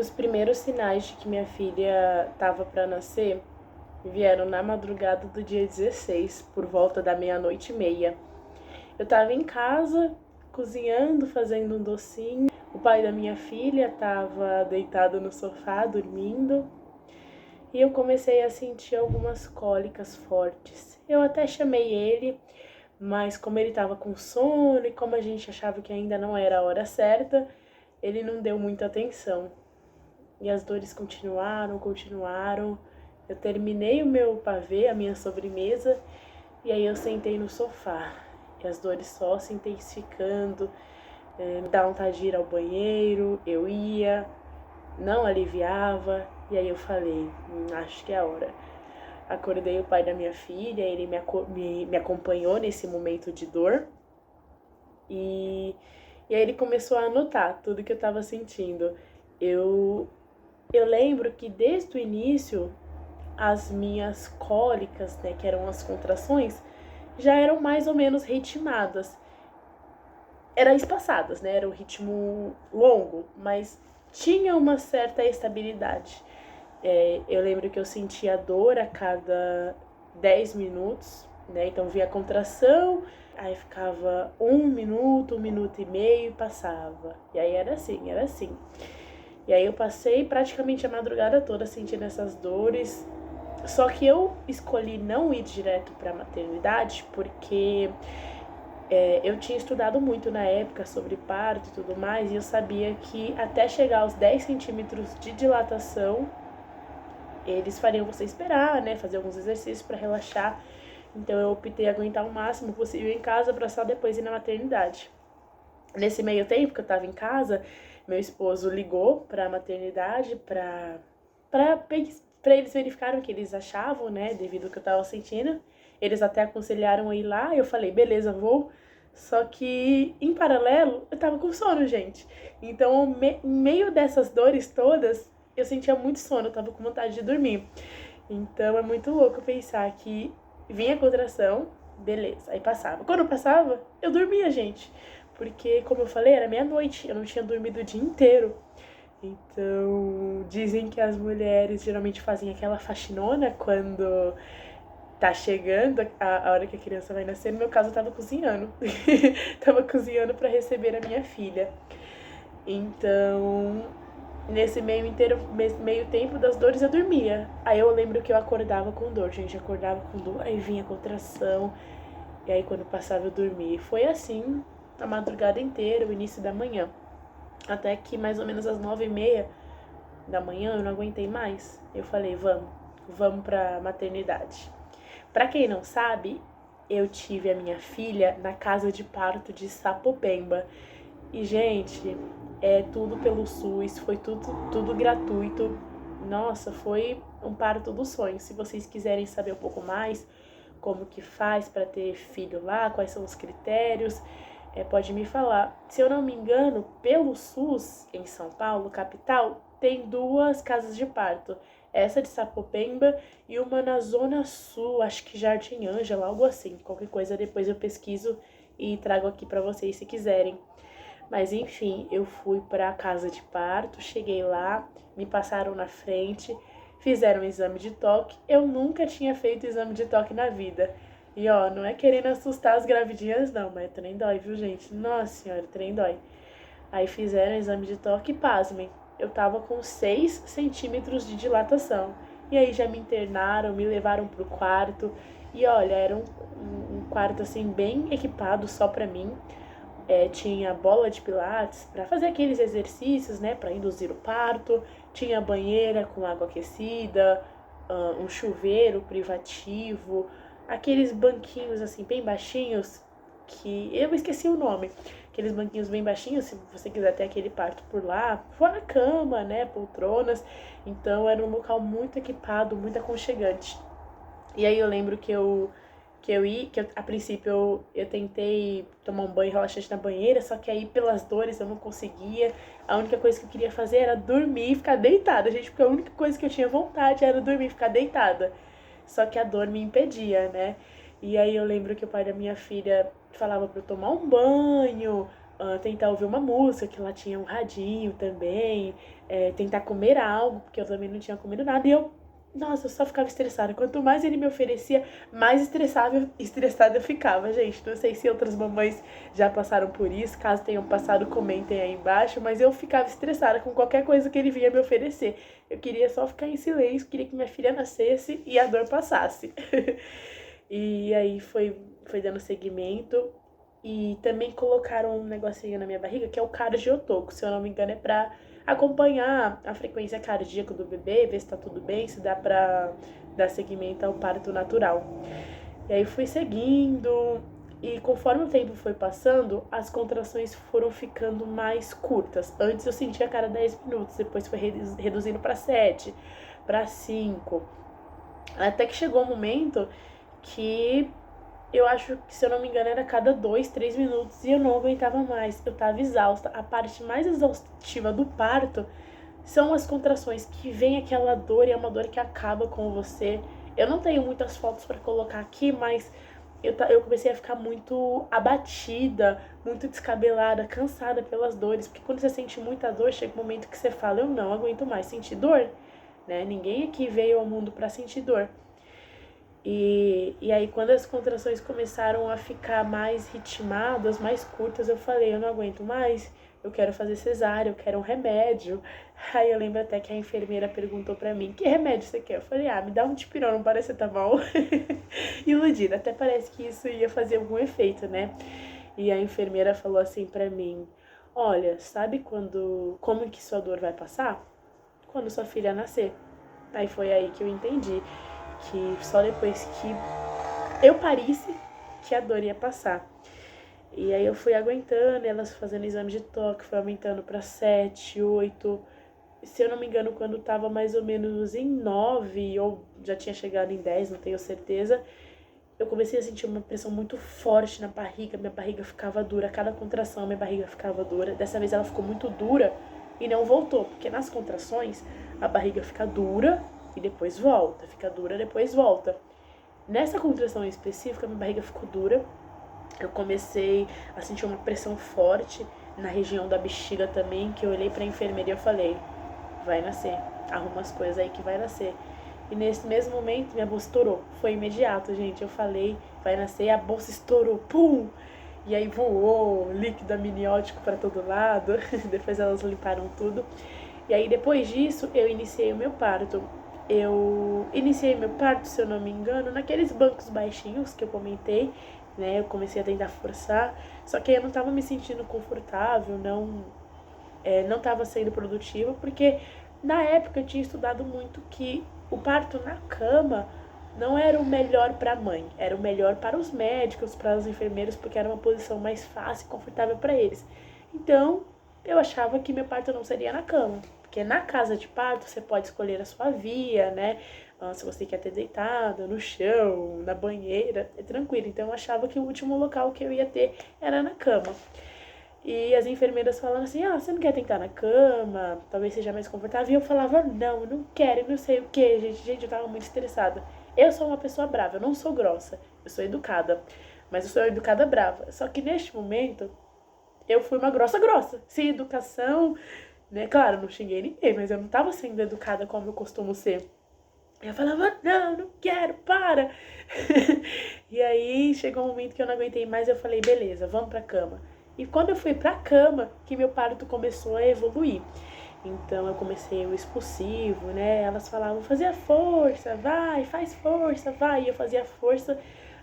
Os primeiros sinais de que minha filha estava para nascer vieram na madrugada do dia 16, por volta da 00:30. Eu estava em casa, cozinhando, fazendo um docinho. O pai da minha filha estava deitado no sofá, dormindo. E eu comecei a sentir algumas cólicas fortes. Eu até chamei ele, mas como ele estava com sono e como a gente achava que ainda não era a hora certa, ele não deu muita atenção. E as dores continuaram. Eu terminei o meu pavê, a minha sobremesa, e aí eu sentei no sofá. E as dores só se intensificando, me dá vontade de ir ao banheiro, eu ia, não aliviava, e aí eu falei, acho que é a hora. Acordei o pai da minha filha, ele me acompanhou nesse momento de dor, e aí ele começou a anotar tudo que eu estava sentindo. Eu lembro que desde o início, as minhas cólicas, né, que eram as contrações, já eram mais ou menos ritmadas. Eram espaçadas, né, era um ritmo longo, mas tinha uma certa estabilidade. Eu lembro que eu sentia dor a cada 10 minutos, né, então via a contração, aí ficava 1 minuto, 1 minuto e meio e passava. E aí era assim. E aí eu passei praticamente a madrugada toda sentindo essas dores. Só que eu escolhi não ir direto para a maternidade porque eu tinha estudado muito na época sobre parto e tudo mais, e eu sabia que até chegar aos 10 centímetros de dilatação, eles fariam você esperar, né, fazer alguns exercícios para relaxar. Então eu optei aguentar o máximo possível em casa para só depois ir na maternidade. Nesse meio tempo que eu estava em casa, meu esposo ligou para a maternidade para eles verificarem o que eles achavam, né, devido ao que eu estava sentindo. Eles até aconselharam a ir lá, eu falei, beleza, vou. Só que, em paralelo, eu tava com sono, gente. Então, em meio dessas dores todas, eu sentia muito sono, eu tava com vontade de dormir. Então, é muito louco pensar que vinha a contração, beleza, aí passava. Quando passava, eu dormia, gente. Porque, como eu falei, era meia-noite, eu não tinha dormido o dia inteiro. Então, dizem que as mulheres geralmente fazem aquela faxinona quando tá chegando a hora que a criança vai nascer. No meu caso, eu tava cozinhando. Tava cozinhando para receber a minha filha. Então, nesse meio tempo das dores, eu dormia. Aí eu lembro que eu acordava com dor, gente. Acordava com dor, aí vinha a contração. E aí, quando passava, eu dormia. E foi assim a madrugada inteira, o início da manhã. Até que mais ou menos às 9:30 da manhã eu não aguentei mais. Eu falei, vamos pra maternidade. Pra quem não sabe, eu tive a minha filha na casa de parto de Sapopemba. E, gente, é tudo pelo SUS, foi tudo gratuito. Nossa, foi um parto dos sonhos. Se vocês quiserem saber um pouco mais como que faz para ter filho lá, quais são os critérios, pode me falar. Se eu não me engano, pelo SUS, em São Paulo, capital, tem 2 casas de parto. Essa de Sapopemba e uma na Zona Sul, acho que Jardim Ângela, algo assim. Qualquer coisa depois eu pesquiso e trago aqui para vocês se quiserem. Mas enfim, eu fui para a casa de parto, cheguei lá, me passaram na frente, fizeram um exame de toque. Eu nunca tinha feito exame de toque na vida. E ó, não é querendo assustar as gravidinhas não, mas trem dói, viu, gente? Nossa senhora, trem dói. Aí fizeram o exame de toque e pasmem, eu tava com 6 centímetros de dilatação. E aí já me internaram, me levaram pro quarto. E olha, era um quarto assim bem equipado só pra mim. Tinha bola de pilates para fazer aqueles exercícios, né, para induzir o parto. Tinha banheira com água aquecida, um chuveiro privativo, aqueles banquinhos assim bem baixinhos que eu esqueci o nome. Aqueles banquinhos bem baixinhos, se você quiser ter aquele parto por lá, fora cama, né, poltronas. Então era um local muito equipado, muito aconchegante. E aí eu lembro que a princípio eu tentei tomar um banho relaxante na banheira, só que aí pelas dores eu não conseguia. A única coisa que eu queria fazer era dormir e ficar deitada, gente, porque a única coisa que eu tinha vontade era dormir e ficar deitada. Só que a dor me impedia, né? E aí eu lembro que o pai da minha filha falava pra eu tomar um banho, tentar ouvir uma música, que lá tinha um radinho também, tentar comer algo, porque eu também não tinha comido nada, e nossa, eu só ficava estressada. Quanto mais ele me oferecia, mais estressada eu ficava, gente. Não sei se outras mamães já passaram por isso. Caso tenham passado, comentem aí embaixo. Mas eu ficava estressada com qualquer coisa que ele vinha me oferecer. Eu queria só ficar em silêncio, queria que minha filha nascesse e a dor passasse. E aí foi dando seguimento. E também colocaram um negocinho na minha barriga, que é o cardiotoco. Se eu não me engano, é pra acompanhar a frequência cardíaca do bebê, ver se tá tudo bem, se dá pra dar seguimento ao parto natural. E aí fui seguindo, e conforme o tempo foi passando, as contrações foram ficando mais curtas. Antes eu sentia a cada 10 minutos, depois foi reduzindo para 7, para 5. Até que chegou um momento que eu acho que, se eu não me engano, era a cada 2, 3 minutos e eu não aguentava mais. Eu tava exausta. A parte mais exaustiva do parto são as contrações, que vem aquela dor e é uma dor que acaba com você. Eu não tenho muitas fotos para colocar aqui, mas eu comecei a ficar muito abatida, muito descabelada, cansada pelas dores. Porque quando você sente muita dor, chega um momento que você fala, eu não aguento mais sentir dor, né? Ninguém aqui veio ao mundo para sentir dor. E aí, quando as contrações começaram a ficar mais ritmadas, mais curtas, eu falei, eu não aguento mais, eu quero fazer cesárea, eu quero um remédio. Aí eu lembro até que a enfermeira perguntou pra mim, que remédio você quer? Eu falei, me dá um dipirona, um paracetamol. Iludida, até parece que isso ia fazer algum efeito, né? E a enfermeira falou assim pra mim, olha, sabe como que sua dor vai passar? Quando sua filha nascer. Aí foi aí que eu entendi que só depois que eu parisse que a dor ia passar. E aí eu fui aguentando, elas fazendo exame de toque, foi aumentando para 7, 8. Se eu não me engano, quando tava mais ou menos em 9, ou já tinha chegado em 10, não tenho certeza, eu comecei a sentir uma pressão muito forte na barriga, minha barriga ficava dura, a cada contração minha barriga ficava dura. Dessa vez ela ficou muito dura e não voltou, porque nas contrações a barriga fica dura e depois volta, fica dura, depois volta. Nessa contração específica, minha barriga ficou dura, eu comecei a sentir uma pressão forte na região da bexiga também, que eu olhei pra enfermeira e eu falei, vai nascer, arruma as coisas aí que vai nascer. E nesse mesmo momento, minha bolsa estourou, foi imediato, gente, eu falei, vai nascer, e a bolsa estourou, pum! E aí voou líquido amniótico pra todo lado, depois elas limparam tudo. E aí depois disso, eu iniciei o meu parto. Eu iniciei meu parto, se eu não me engano, naqueles bancos baixinhos que eu comentei, né? Eu comecei a tentar forçar, só que eu não tava me sentindo confortável, não tava sendo produtiva, porque na época eu tinha estudado muito que o parto na cama não era o melhor para a mãe, era o melhor para os médicos, para os enfermeiros, porque era uma posição mais fácil e confortável para eles. Então, eu achava que meu parto não seria na cama. Porque na casa de parto você pode escolher a sua via, né? Se você quer ter deitado, no chão, na banheira, é tranquilo. Então eu achava que o último local que eu ia ter era na cama. E as enfermeiras falando assim, você não quer tentar na cama, talvez seja mais confortável. E eu falava, não, eu não quero, não sei o que, gente. Gente, eu tava muito estressada. Eu sou uma pessoa brava, eu não sou grossa, eu sou educada. Mas eu sou educada brava. Só que neste momento, eu fui uma grossa, sem educação, né? Claro, não xinguei ninguém, mas eu não tava sendo educada como eu costumo ser. Eu falava, não quero, para! E aí chegou um momento que eu não aguentei mais, eu falei, beleza, vamos pra cama. E quando eu fui pra cama, que meu parto começou a evoluir. Então eu comecei o expulsivo, né? Elas falavam, fazia força, vai, faz força, vai. E eu fazia força,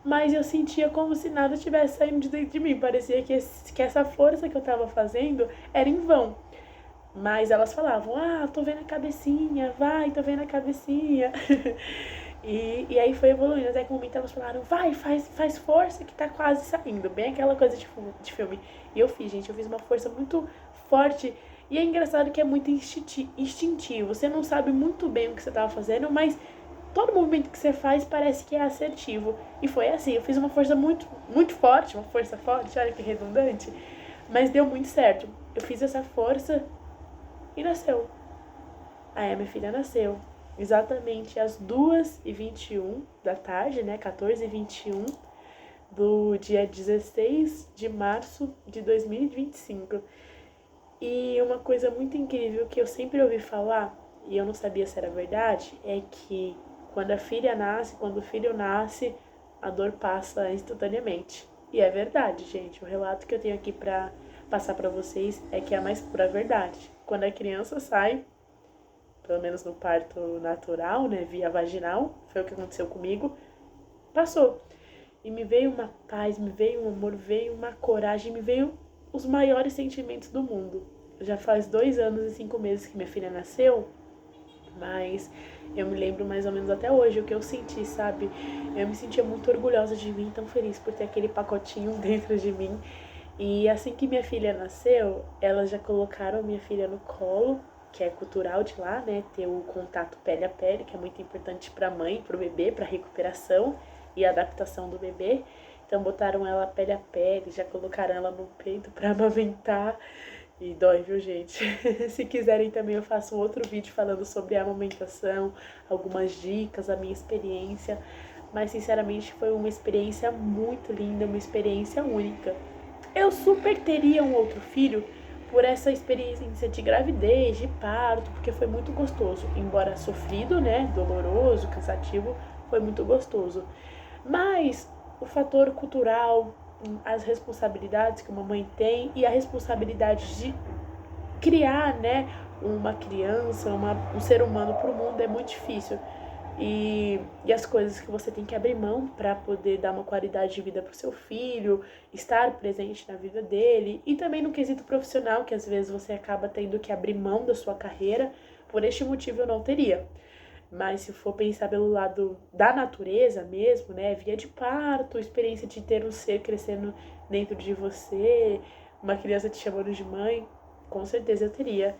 mas eu sentia como se nada tivesse saindo de dentro de mim. Parecia que essa força que eu tava fazendo era em vão. Mas elas falavam, tô vendo a cabecinha, vai, tô vendo a cabecinha. E aí foi evoluindo, até que um momento elas falaram, vai, faz força que tá quase saindo. Bem aquela coisa de filme. E eu fiz, gente, eu fiz uma força muito forte. E é engraçado que é muito instintivo. Você não sabe muito bem o que você tava fazendo, mas todo movimento que você faz parece que é assertivo. E foi assim, eu fiz uma força muito, muito forte, uma força forte, olha que redundante. Mas deu muito certo. Eu fiz essa força e nasceu. Aí a minha filha nasceu exatamente às 2h21 da tarde, né, 14h21 do dia 16 de março de 2025. E uma coisa muito incrível que eu sempre ouvi falar, e eu não sabia se era verdade, é que quando quando o filho nasce, a dor passa instantaneamente. E é verdade, gente. O relato que eu tenho aqui pra passar pra vocês é que é a mais pura verdade. Quando a criança sai, pelo menos no parto natural, né, via vaginal, foi o que aconteceu comigo, passou. E me veio uma paz, me veio um amor, veio uma coragem, me veio os maiores sentimentos do mundo. Já faz 2 anos e 5 meses que minha filha nasceu, mas eu me lembro mais ou menos até hoje o que eu senti, sabe? Eu me sentia muito orgulhosa de mim, tão feliz por ter aquele pacotinho dentro de mim. E assim que minha filha nasceu, elas já colocaram minha filha no colo, que é cultural de lá, né? Ter o contato pele a pele, que é muito importante para a mãe, para o bebê, para a recuperação e adaptação do bebê. Então botaram ela pele a pele, já colocaram ela no peito para amamentar. E dói, viu, gente? Se quiserem também eu faço um outro vídeo falando sobre a amamentação, algumas dicas, a minha experiência. Mas sinceramente foi uma experiência muito linda, uma experiência única. Eu super teria um outro filho por essa experiência de gravidez, de parto, porque foi muito gostoso. Embora sofrido, né, doloroso, cansativo, foi muito gostoso. Mas o fator cultural, as responsabilidades que uma mãe tem e a responsabilidade de criar, né, uma criança, um ser humano para o mundo é muito difícil. E as coisas que você tem que abrir mão para poder dar uma qualidade de vida para o seu filho, estar presente na vida dele, e também no quesito profissional, que às vezes você acaba tendo que abrir mão da sua carreira. Por este motivo eu não teria. Mas se for pensar pelo lado da natureza mesmo, né, via de parto, experiência de ter um ser crescendo dentro de você, uma criança te chamando de mãe, com certeza eu teria.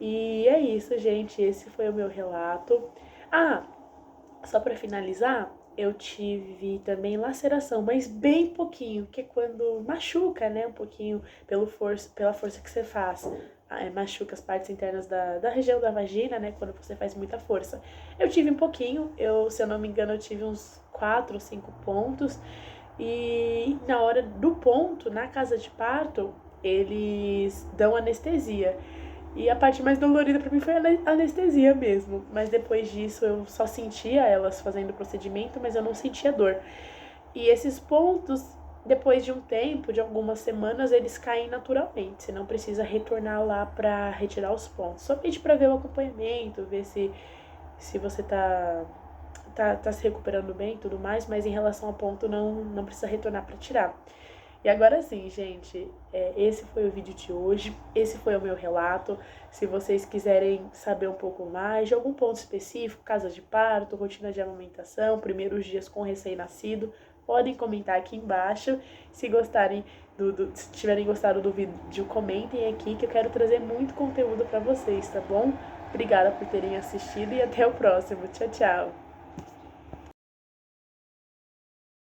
E é isso, gente, esse foi o meu relato. Ah, só para finalizar, eu tive também laceração, mas bem pouquinho, que é quando machuca, né, um pouquinho pela força que você faz. Machuca as partes internas da região da vagina, né, quando você faz muita força. Eu tive um pouquinho, se eu não me engano, eu tive uns 4 ou 5 pontos. E na hora do ponto, na casa de parto, eles dão anestesia. E a parte mais dolorida pra mim foi a anestesia mesmo. Mas depois disso eu só sentia elas fazendo o procedimento, mas eu não sentia dor. E esses pontos, depois de um tempo, de algumas semanas, eles caem naturalmente. Você não precisa retornar lá pra retirar os pontos. Somente pra ver o acompanhamento, ver se você tá se recuperando bem e tudo mais. Mas em relação ao ponto, não precisa retornar pra tirar. E agora sim, gente, esse foi o vídeo de hoje, esse foi o meu relato. Se vocês quiserem saber um pouco mais de algum ponto específico, casa de parto, rotina de amamentação, primeiros dias com recém-nascido, podem comentar aqui embaixo. Se gostarem se tiverem gostado do vídeo, comentem aqui que eu quero trazer muito conteúdo para vocês, tá bom? Obrigada por terem assistido e até o próximo. Tchau, tchau!